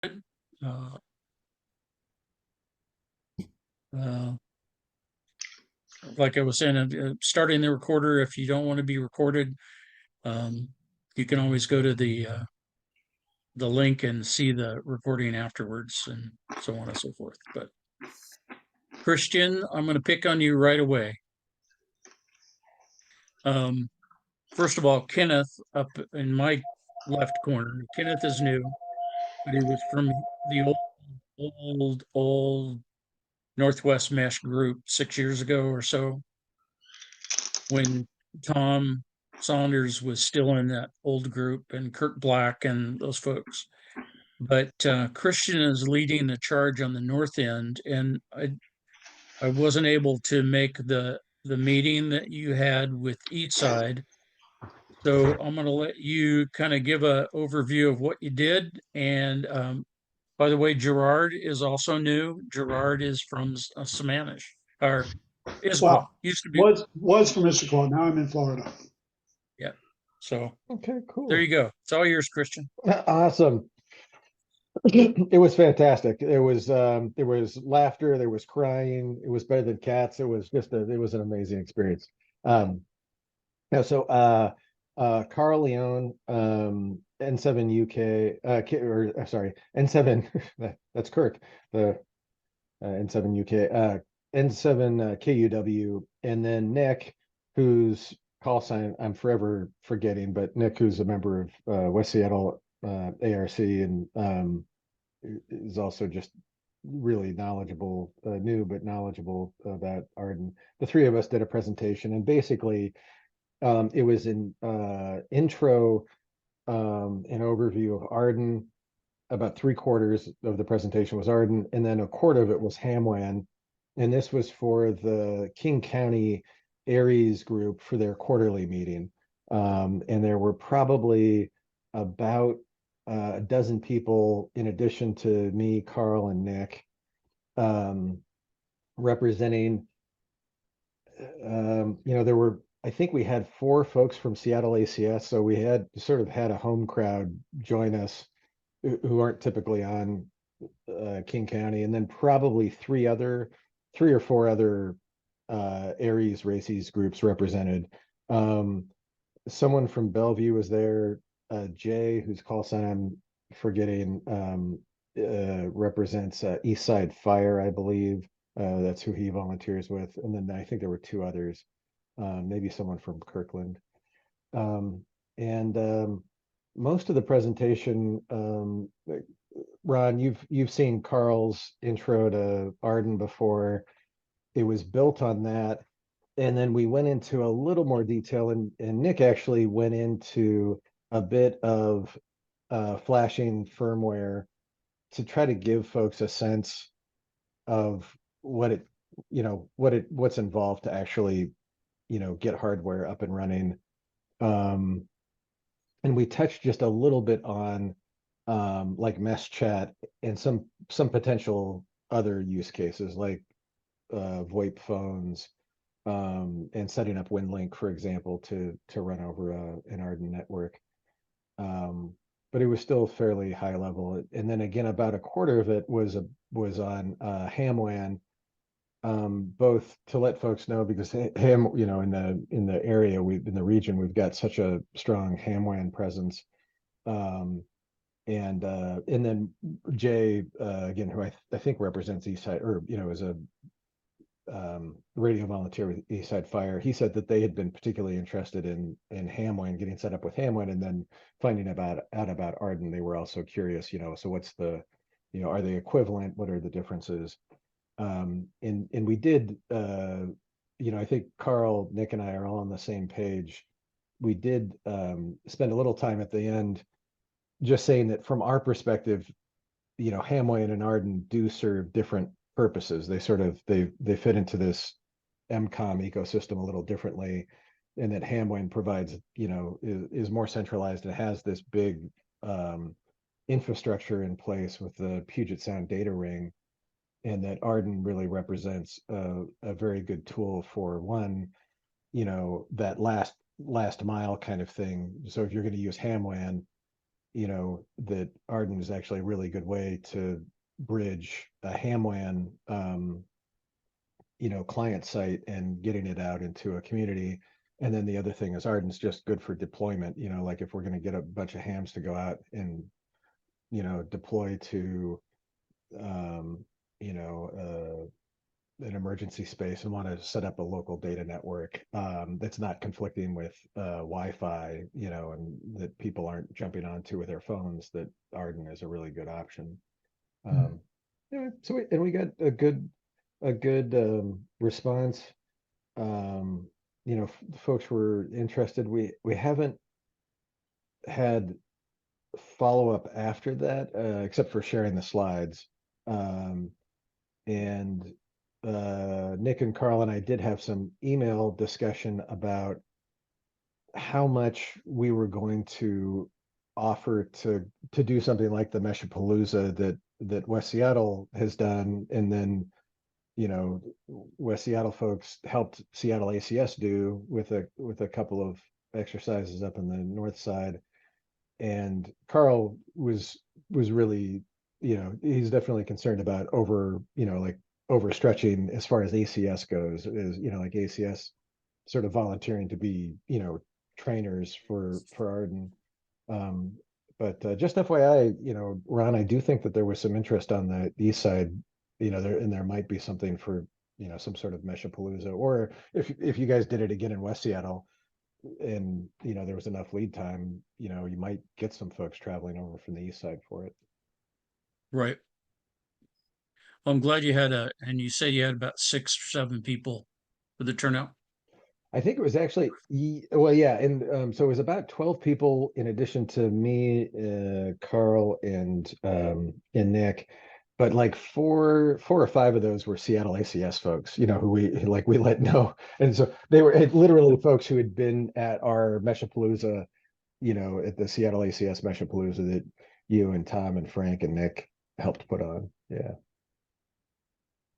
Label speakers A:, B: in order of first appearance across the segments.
A: Uh, uh, like I was saying, starting the recorder, if you don't want to be recorded, um, you can always go to the link and see the recording afterwards and so on and so forth. But Christian, I'm going to pick on you right away. First of all, Kenneth up in my left corner. Kenneth is new, but he was from the old Northwest Mesh group 6 years ago or so, when Tom Saunders was still in that old group and Kurt Black and those folks. But Christian is leading the charge on the north end, and I wasn't able to make the meeting that you had with each side. So I'm going to let you kind of give a overview of what you did. And by the way, Gerard is also new. Gerard is from Sammamish, or
B: Well,
A: used to be.
B: was from Issaquah. Now I'm in Florida.
A: Yeah. So
C: Okay,
A: there
C: cool.
A: you go. It's all yours, Christian.
C: Awesome. It was fantastic. There was laughter, there was crying. It was better than cats. It was just it was an amazing experience. Yeah, so Carl Leone, N7 UK, sorry, N7, that's Kirk, the N7 UK, N7 KUW, and then Nick, whose call sign I'm forever forgetting, but Nick, who's a member of West Seattle ARC, and is also just really knowledgeable, new but knowledgeable about AREDN. The three of us did a presentation, and basically it was an intro, an overview of AREDN. About 3/4 of the presentation was AREDN, and then 1/4 of it was HamWAN. And this was for the King County Aries group for their quarterly meeting. And there were probably about a dozen people, in addition to me, Carl, and Nick, representing, there were, I think we had 4 folks from Seattle ACS, so we had sort of had a home crowd join us who aren't typically on King County, and then probably 3 or 4 other Aries races groups represented. Someone from Bellevue was there. Jay, whose call sign I'm forgetting, represents Eastside Fire, I believe. That's who he volunteers with. And then I think there were 2 others, maybe someone from Kirkland. And most of the presentation, Ron, you've seen Carl's intro to AREDN before. It was built on that. And then we went into a little more detail, and Nick actually went into a bit of flashing firmware to try to give folks a sense of what's involved to actually, get hardware up and running. And we touched just a little bit on like MeshChat and some potential other use cases like VoIP phones, and setting up WinLink, for example, to run over an AREDN network. But it was still fairly high level. And then again, about 1/4 of it was on HamWAN, both to let folks know, because Ham, in the area, in the region, we've got such a strong HamWAN presence. And then Jay, again, who I think represents Eastside, or is a radio volunteer with Eastside Fire. He said that they had been particularly interested in HamWAN, getting set up with HamWAN, and then finding out about AREDN. They were also curious, so what's the, are they equivalent? What are the differences? And we did, I think Carl, Nick, and I are all on the same page. We did spend a little time at the end just saying that from our perspective, HamWAN and AREDN do serve different purposes. They sort of they fit into this MCOM ecosystem a little differently, and that HamWAN provides, is more centralized and has this big infrastructure in place with the Puget Sound data ring, and that AREDN really represents a very good tool for one, that last mile kind of thing. So if you're going to use HamWAN, that AREDN is actually a really good way to bridge a HAMWAN, client site and getting it out into a community. And then the other thing is AREDN is just good for deployment. Like if we're going to get a bunch of hams to go out and, deploy to, um, an emergency space and want to set up a local data network that's not conflicting with Wi-Fi, and that people aren't jumping onto with their phones, that AREDN is a really good option. So we got a good response. Folks were interested. We haven't had follow-up after that, except for sharing the slides. And Nick and Carl and I did have some email discussion about how much we were going to offer to do something like the Meshapalooza that West Seattle has done, and then West Seattle folks helped Seattle ACS do with a couple of exercises up in the north side. And Carl was really, he's definitely concerned about overstretching as far as ACS goes, is like ACS sort of volunteering to be trainers for AREDN. But just FYI, Ron, I do think that there was some interest on the east side, there might be something for some sort of Meshapalooza, or if you guys did it again in West Seattle and there was enough lead time, you might get some folks traveling over from the east side for it.
A: Right. Well, I'm glad you had and you said you had about 6 or 7 people for the turnout.
C: I think it was actually, well, yeah, and so it was about 12 people in addition to me, Carl, and Nick, but like four or five of those were Seattle ACS folks, who we let know, and so they were literally folks who had been at our Meshapalooza, at the Seattle ACS Meshapalooza that you and Tom and Frank and Nick helped put on. Yeah.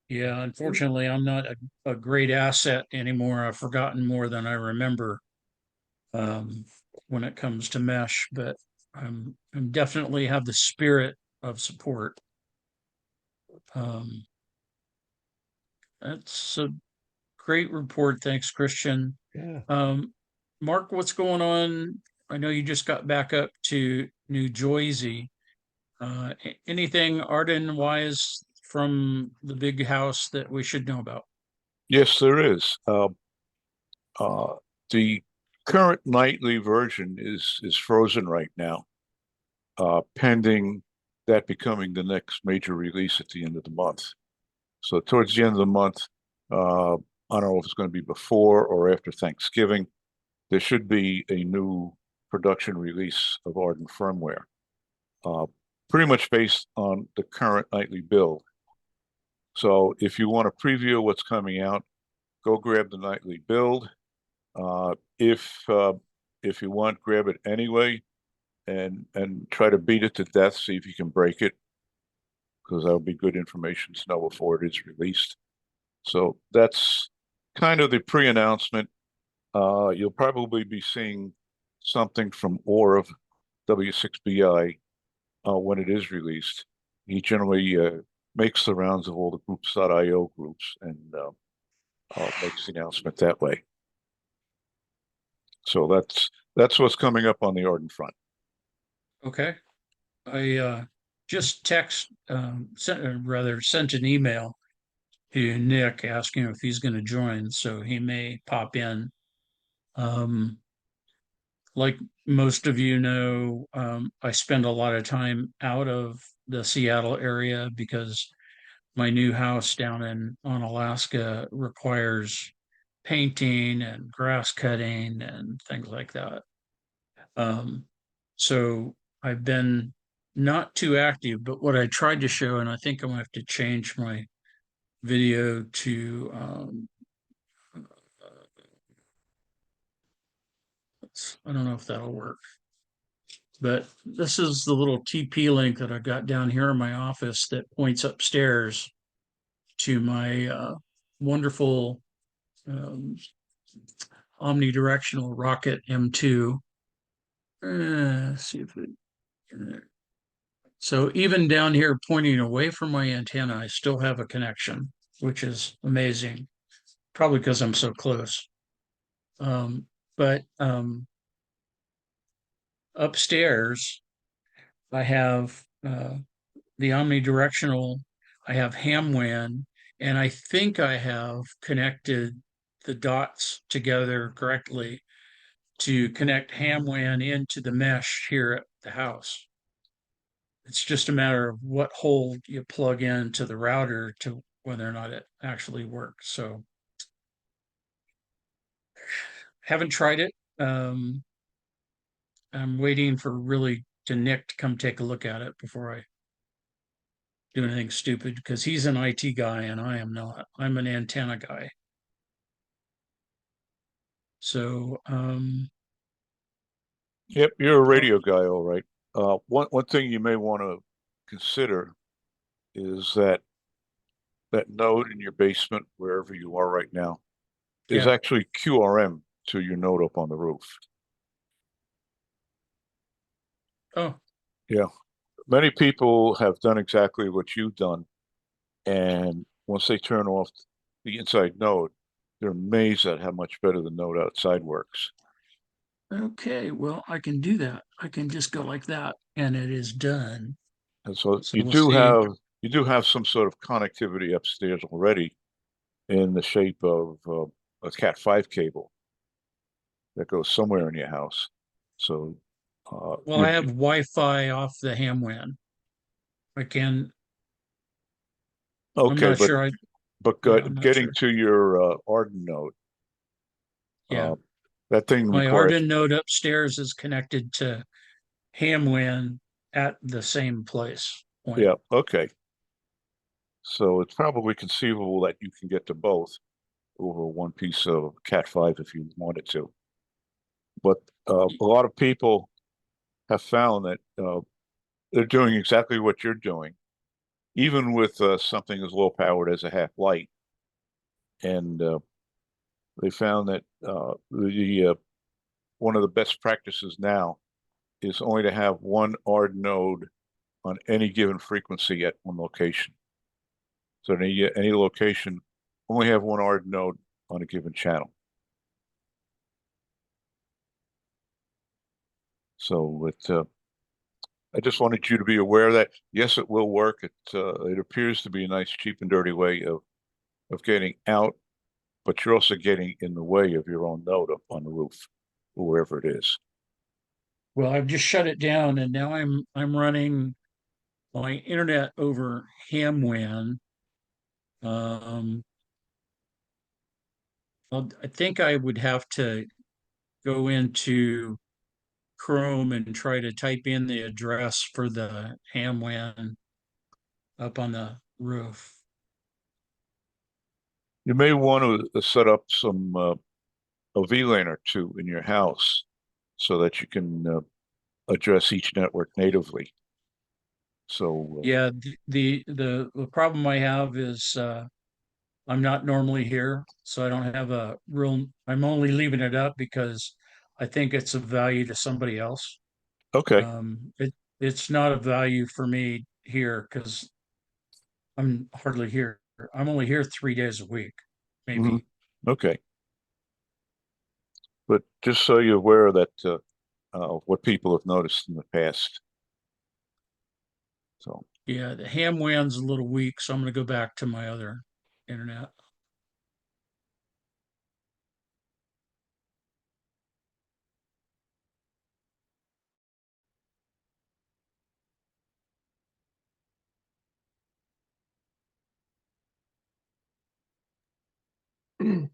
A: Yeah, unfortunately, I'm not a great asset anymore. I've forgotten more than I remember um, when it comes to mesh, but I'm definitely have the spirit of support. Um, that's a great report. Thanks, Christian.
C: Yeah.
A: Mark, what's going on? I know you just got back up to New Jersey. Anything AREDN wise from the big house that we should know about?
D: Yes, there is. Uh, the current nightly version is frozen right now, pending that becoming the next major release at the end of the month. So towards the end of the month, I don't know if it's going to be before or after Thanksgiving, there should be a new production release of AREDN firmware, pretty much based on the current nightly build. So if you want to preview what's coming out, go grab the nightly build. If you want, grab it anyway, and try to beat it to death. See if you can break it, because that would be good information to know before it is released. So that's kind of the pre-announcement. You'll probably be seeing something from Orv W6BI when it is released. He generally makes the rounds of all the groups.io groups and makes the announcement that way. So that's what's coming up on the AREDN front.
A: Okay. I just sent an email to Nick asking if he's going to join, so he may pop in. Like most of you know, I spend a lot of time out of the Seattle area because my new house down on Alaska requires painting and grass cutting and things like that. So I've been not too active, but what I tried to show, and I think I'm gonna have to change my video to I don't know if that'll work. But this is the little TP link that I've got down here in my office that points upstairs to my wonderful omnidirectional rocket M2. Let's see if it So even down here pointing away from my antenna, I still have a connection, which is amazing. Probably because I'm so close. But upstairs, I have the omnidirectional, I have ham WAN, and I think I have connected the dots together correctly to connect ham WAN into the mesh here at the house. It's just a matter of what hole you plug into the router to whether or not it actually works. So haven't tried it. I'm waiting for really to Nick to come take a look at it before I do anything stupid because he's an IT guy and I am not. I'm an antenna guy. So
D: Yep, you're a radio guy, all right. One thing you may want to consider is that node in your basement, wherever you are right now, is
A: yeah.
D: actually QRM to your node up on the roof.
A: Oh,
D: Yeah, many people have done exactly what you've done, and once they turn off the inside node, they're amazed at how much better the node outside works.
A: okay. Well, I can do that. I can just go like that and it is done.
D: And so
A: So we'll see.
D: you do have some sort of connectivity upstairs already in the shape of a Cat5 cable that goes somewhere in your house. So
A: Well, I have Wi-Fi off the ham WAN. I can, I'm
D: okay,
A: not sure. Yeah, I'm not
D: getting
A: sure.
D: to your AREDN node,
A: Yeah.
D: uh, that thing
A: My
D: requires
A: Arden node upstairs is connected to ham WAN at the same place point.
D: yeah, okay. So it's probably conceivable that you can get to both over one piece of Cat5 if you wanted to. But a lot of people have found that they're doing exactly what you're doing, even with something as low powered as a half light. And they found that the one of the best practices now is only to have one ARD node on any given frequency at one location. So any location, only have one ARD node on a given channel. So I just wanted you to be aware of that. Yes, it will work. It appears to be a nice, cheap, and dirty way of getting out, but you're also getting in the way of your own node up on the roof, or wherever it is.
A: Well, I've just shut it down and now I'm running my internet over ham WAN. Um, I think I would have to go into Chrome and try to type in the address for the ham WAN up on the roof.
D: You may want to set up some a VLAN or two in your house so that you can address each network natively. So
A: Yeah, the problem I have is I'm not normally here, so I don't have a real. I'm only leaving it up because I think it's of value to somebody else.
D: okay,
A: It's not of value for me here because I'm hardly here. I'm only here 3 days a week,
D: hmm
A: maybe.
D: okay. But just so you're aware that what people have noticed in the past. So
A: Yeah, the ham WAN's a little weak, so I'm going to go back to my other internet.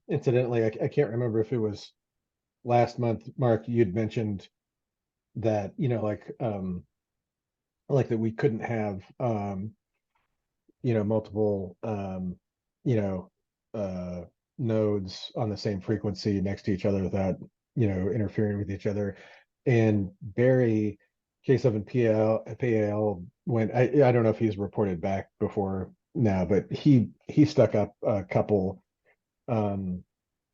C: Incidentally, I can't remember if it was last month, Mark, you'd mentioned that, like that we couldn't have multiple you know, uh nodes on the same frequency next to each other without, interfering with each other. And Barry K7PL went, I don't know if he's reported back before now, but he stuck up a couple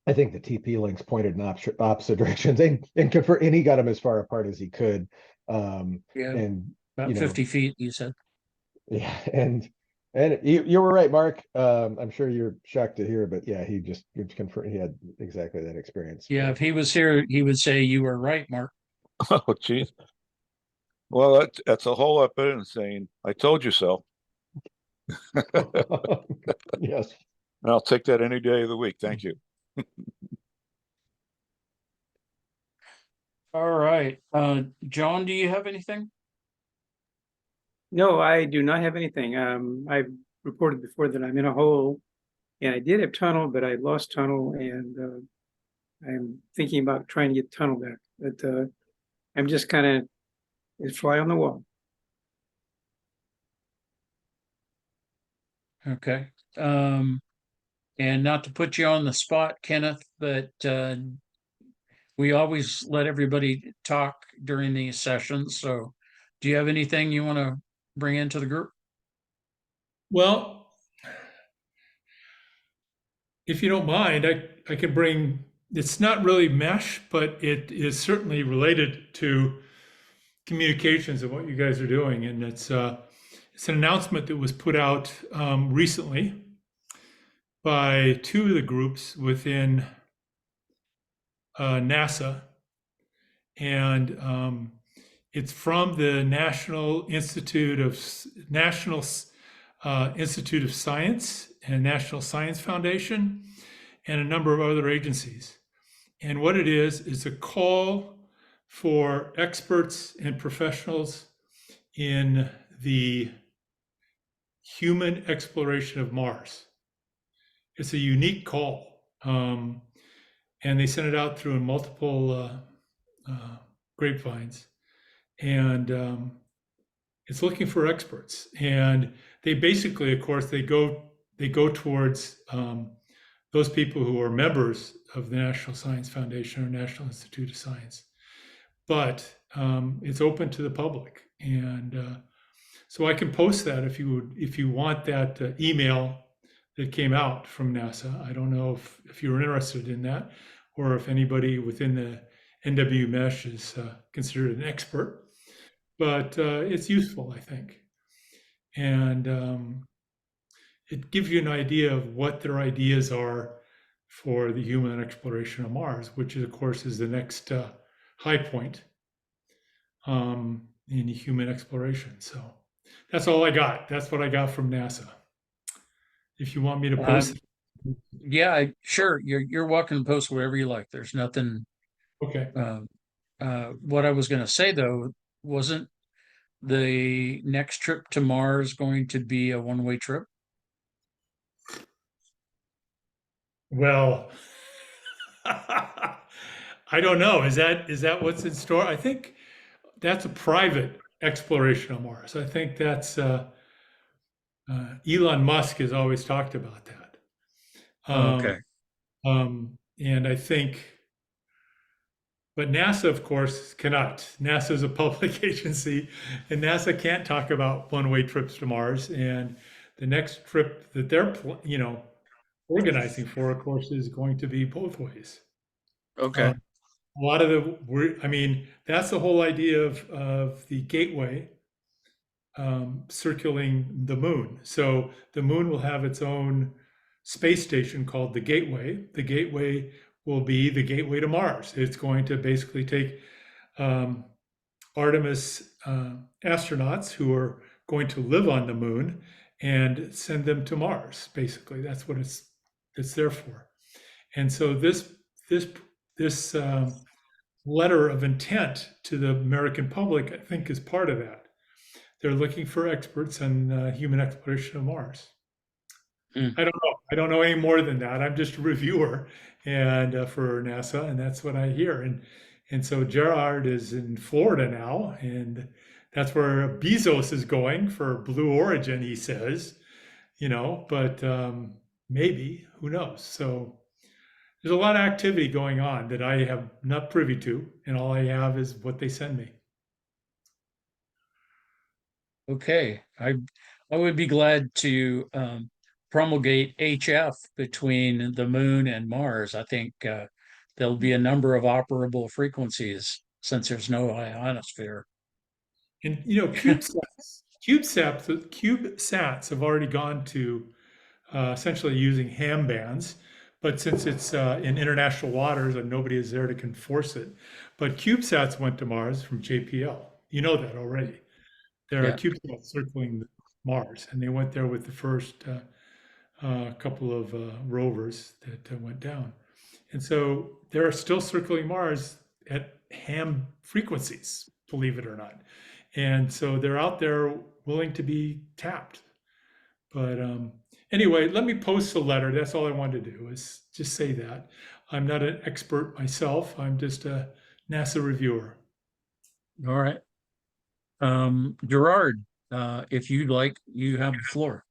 C: I think the TP links pointed in opposite directions and he got them as far apart as he could.
A: Yeah,
C: And
A: about
C: you know,
A: 50 feet, you said.
C: yeah, and you were right, Mark. I'm sure you're shocked to hear, but yeah, he confirmed he had exactly that experience.
A: Yeah, if he was here, he would say you were right, Mark.
D: Oh, geez. Well, that's a whole lot better than saying, I told you so.
C: Yes.
D: And I'll take that any day of the week. Thank you.
A: All right. John, do you have anything?
E: No, I do not have anything. I've reported before that I'm in a hole, and I did have tunnel, but I lost tunnel, and I'm thinking about trying to get tunnel back. But I'm just kind of a fly on the wall.
A: Okay. And not to put you on the spot, Kenneth, but we always let everybody talk during these sessions. So do you have anything you want to bring into the group?
F: Well, if you don't mind, I can bring, it's not really mesh, but it is certainly related to communications and what you guys are doing. And it's an announcement that was put out recently by two of the groups within NASA. And it's from the Institute of Science and National Science Foundation and a number of other agencies. And what it is a call for experts and professionals in the human exploration of Mars. It's a unique call. And they sent it out through multiple grapevines. And it's looking for experts. And they basically, of course, they go towards those people who are members of the National Science Foundation or National Institute of Science. But it's open to the public. And so I can post that if you want that email that came out from NASA. I don't know if you're interested in that, or if anybody within the NWMESH is considered an expert. But it's useful, I think. And it gives you an idea of what their ideas are for the human exploration of Mars, which of course is the next high point in human exploration. So that's all I got. That's what I got from NASA. If you want me to post it.
A: Yeah, sure. You're welcome to post wherever you like. There's nothing.
F: Okay.
A: What I was going to say though, wasn't the next trip to Mars going to be a one-way trip?
F: Well, I don't know. Is that what's in store? I think that's a private exploration of Mars. I think that's Elon Musk has always talked about that.
A: Okay.
F: And I think, but NASA, of course, cannot. NASA is a public agency, and NASA can't talk about one-way trips to Mars. And the next trip that they're, organizing for, of course, is going to be both ways.
A: Okay.
F: A lot of that's the whole idea of the gateway circling the moon. So the moon will have its own space station called the Gateway. The Gateway will be the gateway to Mars. It's going to basically take Artemis astronauts who are going to live on the moon and send them to Mars. Basically, that's what it's there for. And so this letter of intent to the American public, I think, is part of that. They're looking for experts on human exploration of Mars.
A: Mm.
F: I don't know. I don't know any more than that. I'm just a reviewer and for NASA, and that's what I hear. And so Gerard is in Florida now, and that's where Bezos is going for Blue Origin, he says. But maybe, who knows? So there's a lot of activity going on that I have not privy to, and all I have is what they send me.
A: Okay. I would be glad to promulgate HF between the moon and Mars. I think there'll be a number of operable frequencies since there's no ionosphere.
F: And CubeSats have already gone to essentially using ham bands, but since it's in international waters and nobody is there to enforce it, but CubeSats went to Mars from JPL. You know that already. There are
A: Yeah.
F: CubeSats circling Mars, and they went there with the first couple of rovers that went down. And so they're still circling Mars at ham frequencies, believe it or not. And so they're out there willing to be tapped. But anyway, let me post a letter. That's all I wanted to do, is just say that. I'm not an expert myself. I'm just a NASA reviewer.
A: All right. Gerard, if you'd like, you have the floor.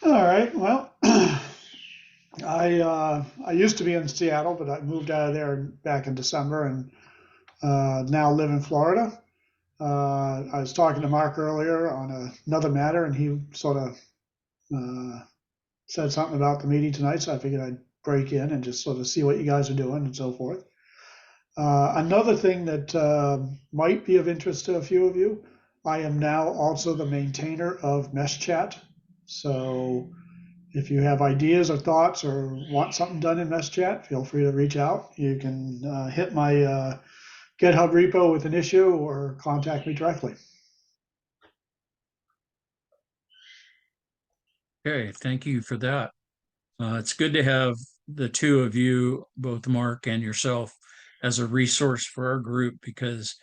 B: All right. Well, I used to be in Seattle, but I moved out of there back in December, and now live in Florida. I was talking to Mark earlier on another matter, and he sort of said something about the meeting tonight, so I figured I'd break in and just sort of see what you guys are doing and so forth. Another thing that might be of interest to a few of you, I am now also the maintainer of MeshChat. So if you have ideas or thoughts or want something done in MeshChat, feel free to reach out. You can hit my GitHub repo with an issue or contact me directly.
A: Okay, thank you for that. It's good to have the two of you, both Mark and yourself, as a resource for our group, because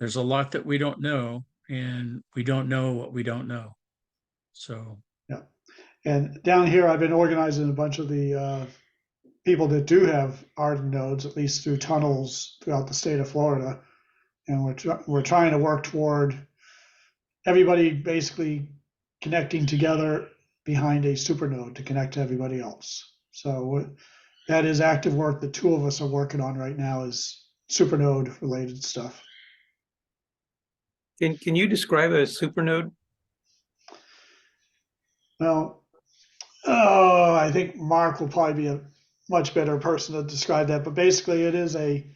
A: there's a lot that we don't know, and we don't know what we don't know. So,
B: Yeah. And down here, I've been organizing a bunch of the people that do have AREDN nodes, at least through tunnels throughout the state of Florida. And we're trying to work toward everybody basically connecting together behind a supernode to connect to everybody else. So that is active work that two of us are working on right now, is supernode related stuff.
E: Can you describe a supernode?
B: Well, I think Mark will probably be a much better person to describe that. But basically, it is a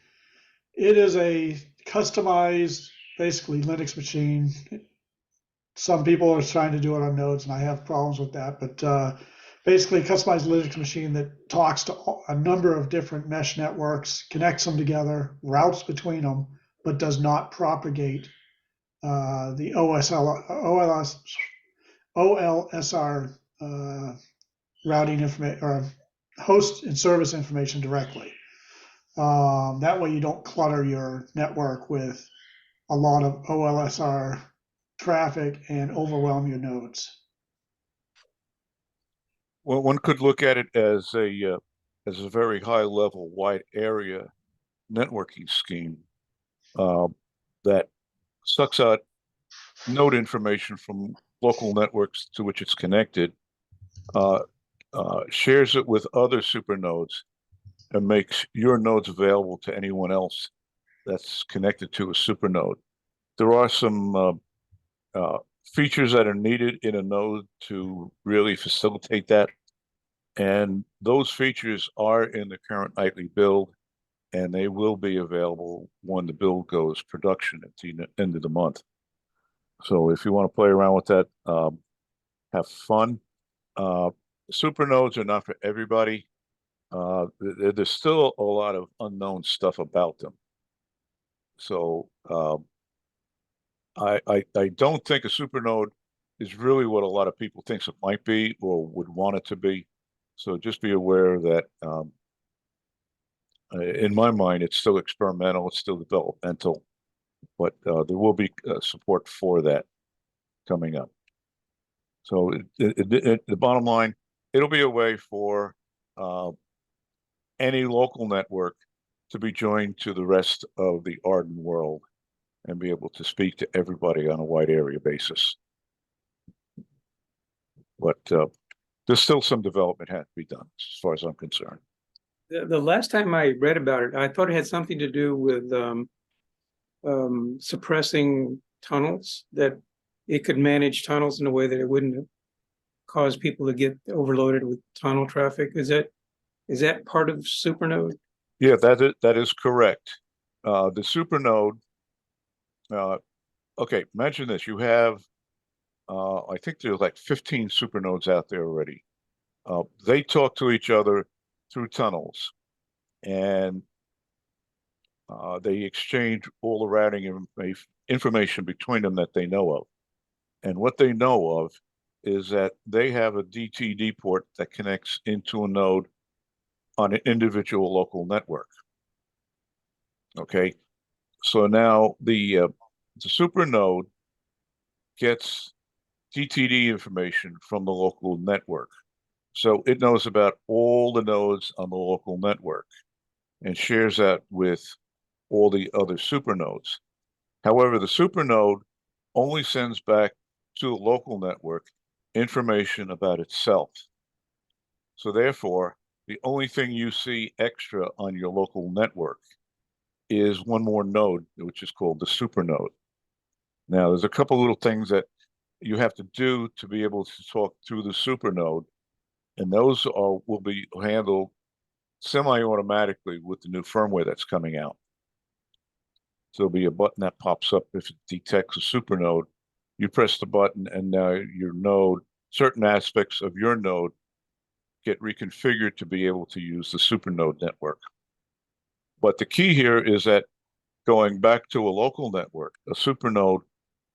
B: customized, basically Linux machine. Some people are trying to do it on nodes, and I have problems with that. But basically, a customized Linux machine that talks to a number of different mesh networks, connects them together, routes between them, but does not propagate the OLSR routing information or host and service information directly. That way you don't clutter your network with a lot of OLSR traffic and overwhelm your nodes.
D: Well, one could look at it as a very high level, wide area networking scheme that sucks out node information from local networks to which it's connected, shares it with other supernodes, and makes your nodes available to anyone else that's connected to a supernode. There are some features that are needed in a node to really facilitate that. And those features are in the current nightly build, and they will be available when the build goes production at the end of the month. So if you want to play around with that, have fun. Supernodes are not for everybody. There's still a lot of unknown stuff about them. So I don't think a supernode is really what a lot of people think it might be or would want it to be. So just be aware that in my mind, it's still experimental, it's still developmental, but there will be support for that coming up. So the bottom line, it'll be a way for any local network to be joined to the rest of the AREDN world and be able to speak to everybody on a wide area basis. But there's still some development had to be done as far as I'm concerned.
E: The last time I read about it, I thought it had something to do with suppressing tunnels, that it could manage tunnels in a way that it wouldn't cause people to get overloaded with tunnel traffic. Is that part of supernode?
D: Yeah, that is correct. The supernode okay, imagine this, you have, I think there's like 15 supernodes out there already. They talk to each other through tunnels, and they exchange all the routing information between them that they know of. And what they know of is that they have a DTD port that connects into a node on an individual local network. Okay, so now the super node gets DTD information from the local network. So it knows about all the nodes on the local network and shares that with all the other supernodes. However, the supernode only sends back to the local network information about itself. So therefore, the only thing you see extra on your local network is one more node, which is called the supernode. Now, there's a couple little things that you have to do to be able to talk through the supernode, and those will be handled semi-automatically with the new firmware that's coming out. So there'll be a button that pops up if it detects a supernode. You press the button, and now your node, certain aspects of your node, get reconfigured to be able to use the supernode network. But the key here is that going back to a local network, a supernode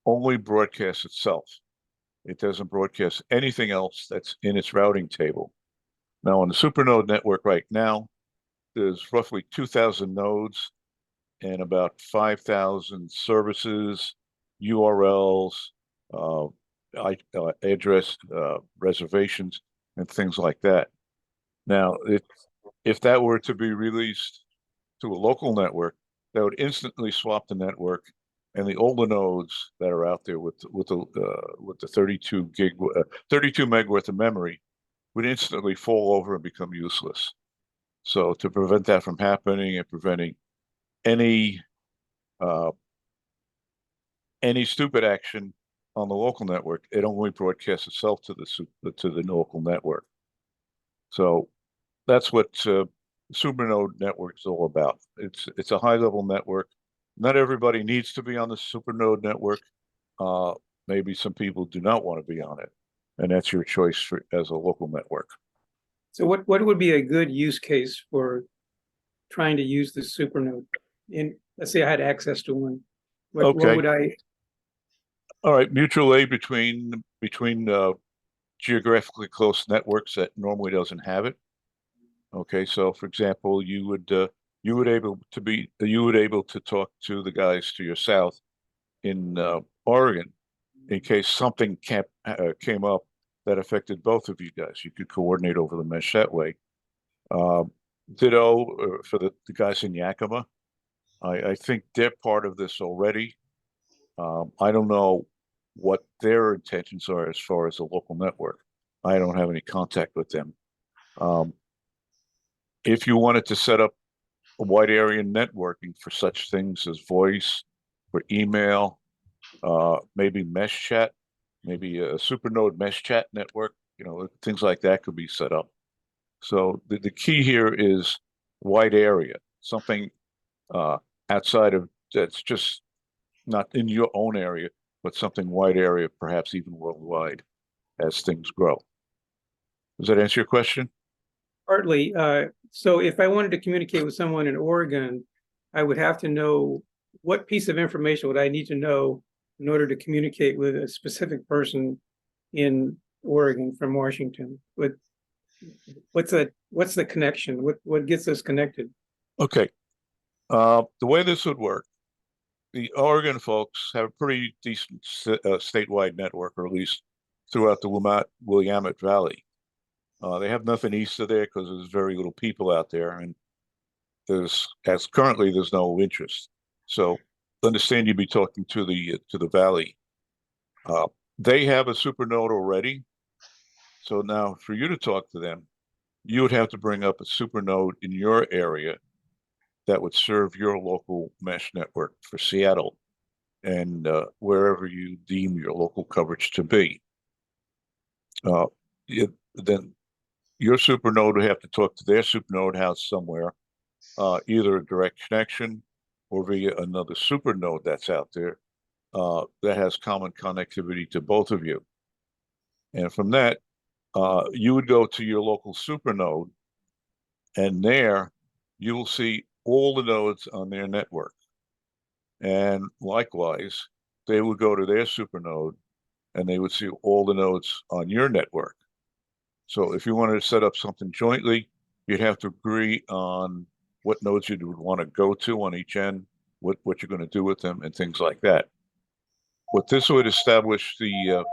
D: only broadcasts itself. It doesn't broadcast anything else that's in its routing table. Now, on the supernode network right now, there's roughly 2,000 nodes and about 5,000 services, URLs, address reservations, and things like that. Now, if that were to be released to a local network, that would instantly swap the network, and the older nodes that are out there with the 32 meg worth of memory would instantly fall over and become useless. So to prevent that from happening and preventing any stupid action on the local network, it only broadcasts itself to the local network. So that's what supernode network is all about. It's a high-level network. Not everybody needs to be on the supernode network. Maybe some people do not want to be on it, and that's your choice as a local network.
E: So what would be a good use case for trying to use the supernode? Let's say I had access to one. What would I?
D: All right, mutual aid between geographically close networks that normally doesn't have it. Okay, so for example, you would able to talk to the guys to your south in Oregon in case something came up that affected both of you guys. You could coordinate over the mesh that way. Ditto for the guys in Yakima. I think they're part of this already. I don't know what their intentions are as far as a local network. I don't have any contact with them. If you wanted to set up a wide area networking for such things as voice, for email, maybe MeshChat, maybe a supernode MeshChat network, things like that could be set up. So the key here is wide area, something outside of that's just not in your own area, but something wide area, perhaps even worldwide, as things grow. Does that answer your question?
E: Partly. So if I wanted to communicate with someone in Oregon, I would have to know what piece of information would I need to know in order to communicate with a specific person in Oregon from Washington. What's the connection? What gets us connected?
D: Okay. The way this would work, the Oregon folks have a pretty decent statewide network, or at least throughout the Willamette Valley. They have nothing east of there because there's very little people out there, and currently there's no interest. So understand you'd be talking to the valley. They have a supernode already. So now for you to talk to them, you would have to bring up a supernode in your area that would serve your local mesh network for Seattle and wherever you deem your local coverage to be. Then your supernode would have to talk to their supernode house somewhere, either a direct connection or via another supernode that's out there that has common connectivity to both of you. And from that, you would go to your local supernode, and there you will see all the nodes on their network. And likewise, they would go to their supernode and they would see all the nodes on your network. So if you wanted to set up something jointly, you'd have to agree on what nodes you would want to go to on each end, what you're going to do with them, and things like that. But this would establish the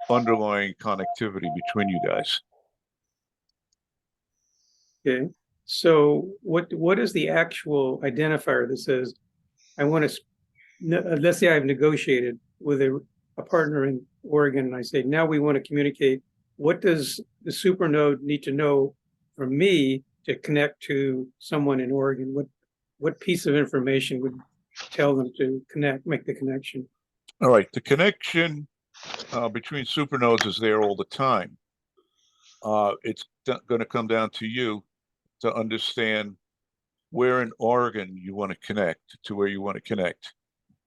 D: underlying connectivity between you guys.
E: Okay. So what is the actual identifier that says, I want to, let's say I've negotiated with a partner in Oregon, and I say, now we want to communicate. What does the supernode need to know from me to connect to someone in Oregon? What piece of information would tell them to connect, make the connection?
D: All right, the connection between supernodes is there all the time. It's going to come down to you to understand where in Oregon you want to connect to where you want to connect,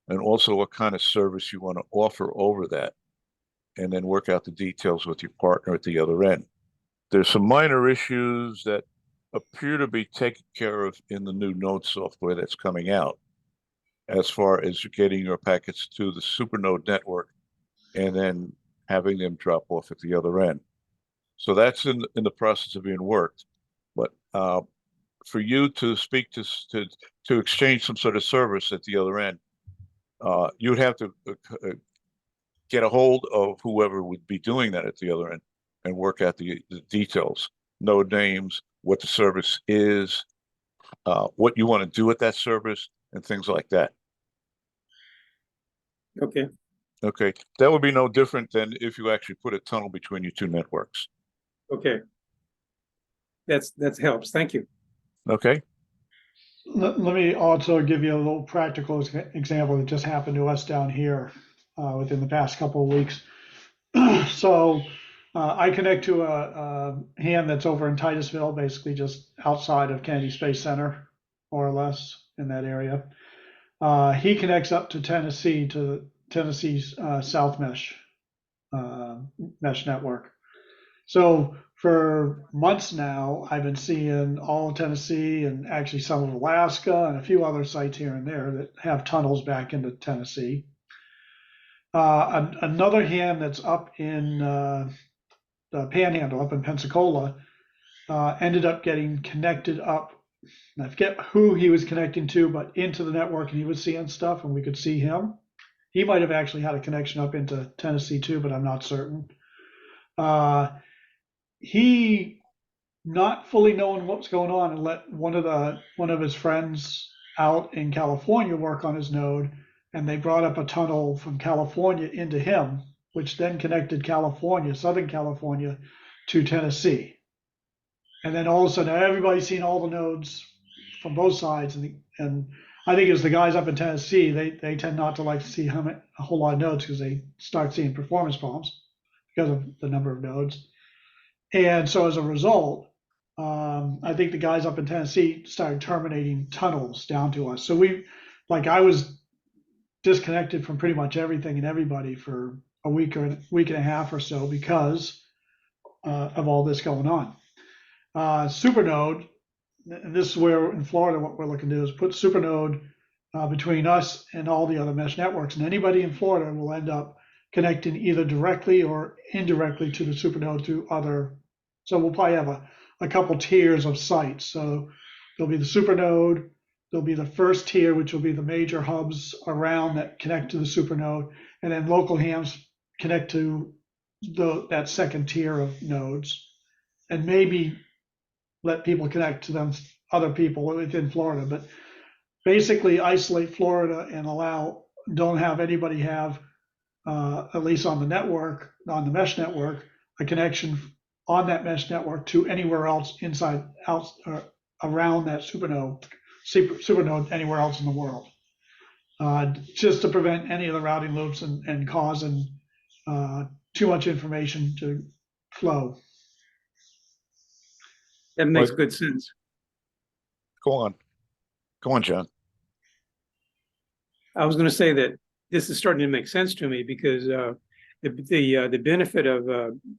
D: and also what kind of service you want to offer over that, and then work out the details with your partner at the other end. There's some minor issues that appear to be taken care of in the new node software that's coming out, as far as getting your packets to the supernode network and then having them drop off at the other end. So that's in the process of being worked. But for you to speak to exchange some sort of service at the other end, you would have to get a hold of whoever would be doing that at the other end and work out the details, node names, what the service is, what you want to do with that service, and things like that.
E: Okay.
D: Okay, that would be no different than if you actually put a tunnel between your two networks.
E: Okay. That helps. Thank you.
D: Okay.
B: Let me also give you a little practical example that just happened to us down here within the past couple of weeks. So I connect to a hand that's over in Titusville, basically just outside of Kennedy Space Center, more or less in that area. He connects up to Tennessee, to Tennessee's South Mesh mesh network. So for months now, I've been seeing all of Tennessee and actually some of Alaska and a few other sites here and there that have tunnels back into Tennessee. Another hand that's up in the Panhandle, up in Pensacola, ended up getting connected up. And I forget who he was connecting to, but into the network, and he was seeing stuff, and we could see him. He might have actually had a connection up into Tennessee too, but I'm not certain. He, not fully knowing what's going on, and let one of his friends out in California work on his node, and they brought up a tunnel from California into him, which then connected California, Southern California, to Tennessee. And then all of a sudden, everybody's seen all the nodes from both sides, and I think it's the guys up in Tennessee, they tend not to like to see a whole lot of nodes because they start seeing performance problems because of the number of nodes. And so as a result, I think the guys up in Tennessee started terminating tunnels down to us. So I was disconnected from pretty much everything and everybody for a week and a half or so because of all this going on. Supernode, and this is where in Florida what we're looking to do is put Supernode between us and all the other mesh networks, and anybody in Florida will end up connecting either directly or indirectly to the Supernode through other. So we'll probably have a couple tiers of sites. So there'll be the Supernode, there'll be the first tier, which will be the major hubs around that connect to the Supernode, and then local hams connect to that second tier of nodes, and maybe let people connect to them, other people within Florida, but basically isolate Florida and don't have anybody have, at least on the network, on the mesh network, a connection on that mesh network to anywhere else around that supernode anywhere else in the world, just to prevent any of the routing loops and causing too much information to flow.
E: That makes good sense.
D: Go on, John.
E: I was going to say that this is starting to make sense to me because the benefit of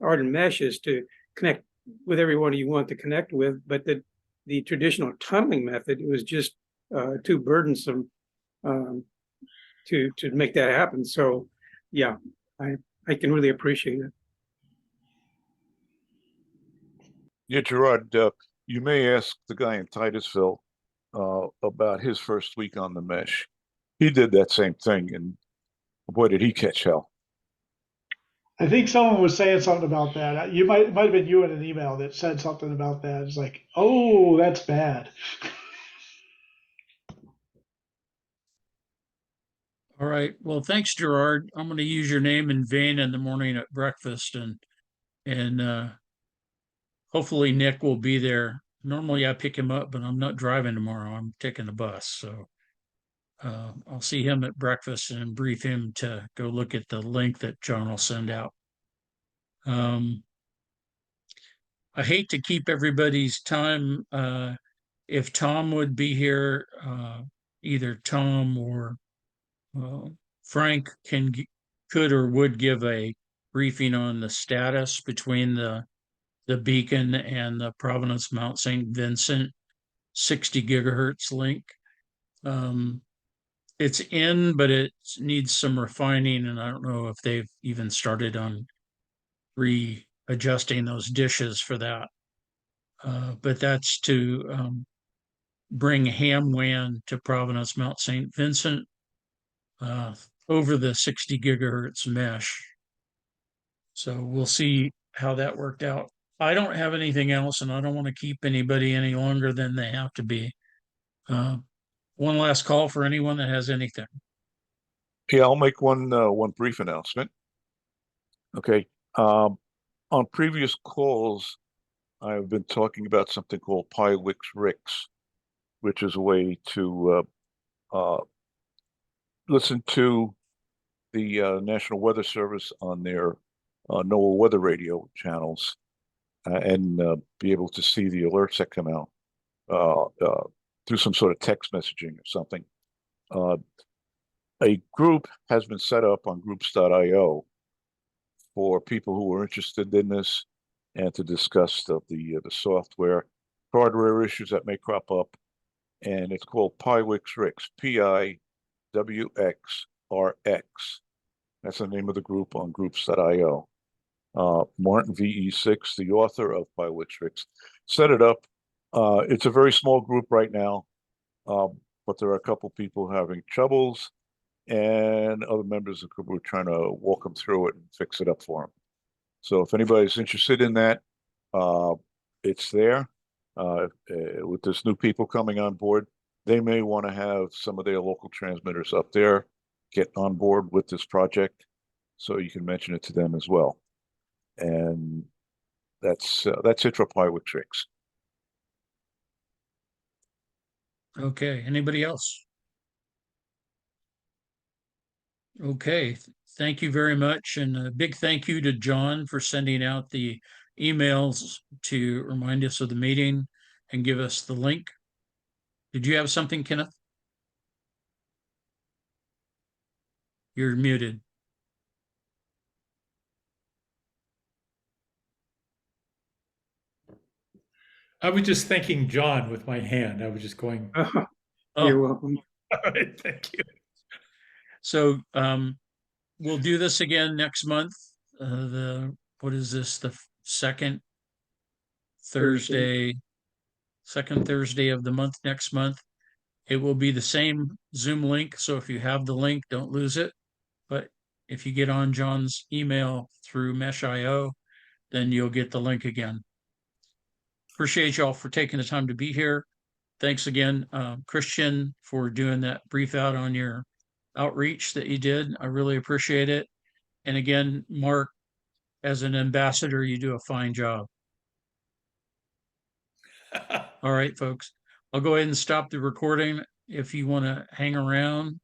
E: AREDN Mesh is to connect with everyone you want to connect with, but the traditional tunneling method was just too burdensome to make that happen. So yeah, I can really appreciate it.
D: Yeah, Gerard, you may ask the guy in Titusville about his first week on the mesh. He did that same thing, and boy, did he catch hell.
B: I think someone was saying something about that. You might, it might have been you in an email that said something about that. It's like, oh, that's bad.
A: All right. Well, thanks, Gerard. I'm going to use your name in vain in the morning at breakfast, and hopefully Nick will be there. Normally I pick him up, but I'm not driving tomorrow. I'm taking the bus, so I'll see him at breakfast and brief him to go look at the link that John will send out. I hate to keep everybody's time. If Tom would be here, either Tom or Frank could or would give a briefing on the status between the beacon and the Providence Mount St. Vincent 60 gigahertz link. It's in, but it needs some refining, and I don't know if they've even started on readjusting those dishes for that. But that's to bring ham WAN to Providence Mount St. Vincent over the 60 gigahertz mesh. So we'll see how that worked out. I don't have anything else, and I don't want to keep anybody any longer than they have to be. One last call for anyone that has anything.
D: Yeah, I'll make one brief announcement. Okay. On previous calls, I've been talking about something called PyWix RICS, which is a way to listen to the National Weather Service on their NOAA weather radio channels and be able to see the alerts that come out through some sort of text messaging or something. A group has been set up on groups.io for people who are interested in this and to discuss the software, hardware issues that may crop up. And it's called PyWix RICS, PIWXRX. That's the name of the group on groups.io. Martin VE6, the author of PyWix RICS, set it up. It's a very small group right now, but there are a couple people having troubles, and other members of the group are trying to walk them through it and fix it up for them. So if anybody's interested in that, it's there. With this new people coming on board, they may want to have some of their local transmitters up there get on board with this project, so you can mention it to them as well. And that's it for PyWix RICS.
A: Okay, anybody else? Okay, thank you very much. And a big thank you to John for sending out the emails to remind us of the meeting and give us the link. Did you have something, Kenneth? You're muted.
F: I was just thanking John with my hand. I was just going,
E: You're
A: Oh,
E: welcome.
F: all right, thank you.
A: so we'll do this again next month. What is this? The second Thursday of the month next month. It will be the same Zoom link. So if you have the link, don't lose it. But if you get on John's email through Mesh.io, then you'll get the link again. Appreciate y'all for taking the time to be here. Thanks again, Christian, for doing that brief out on your outreach that you did. I really appreciate it. And again, Mark, as an ambassador, you do a fine job. All right, folks, I'll go ahead and stop the recording. If you want to hang around,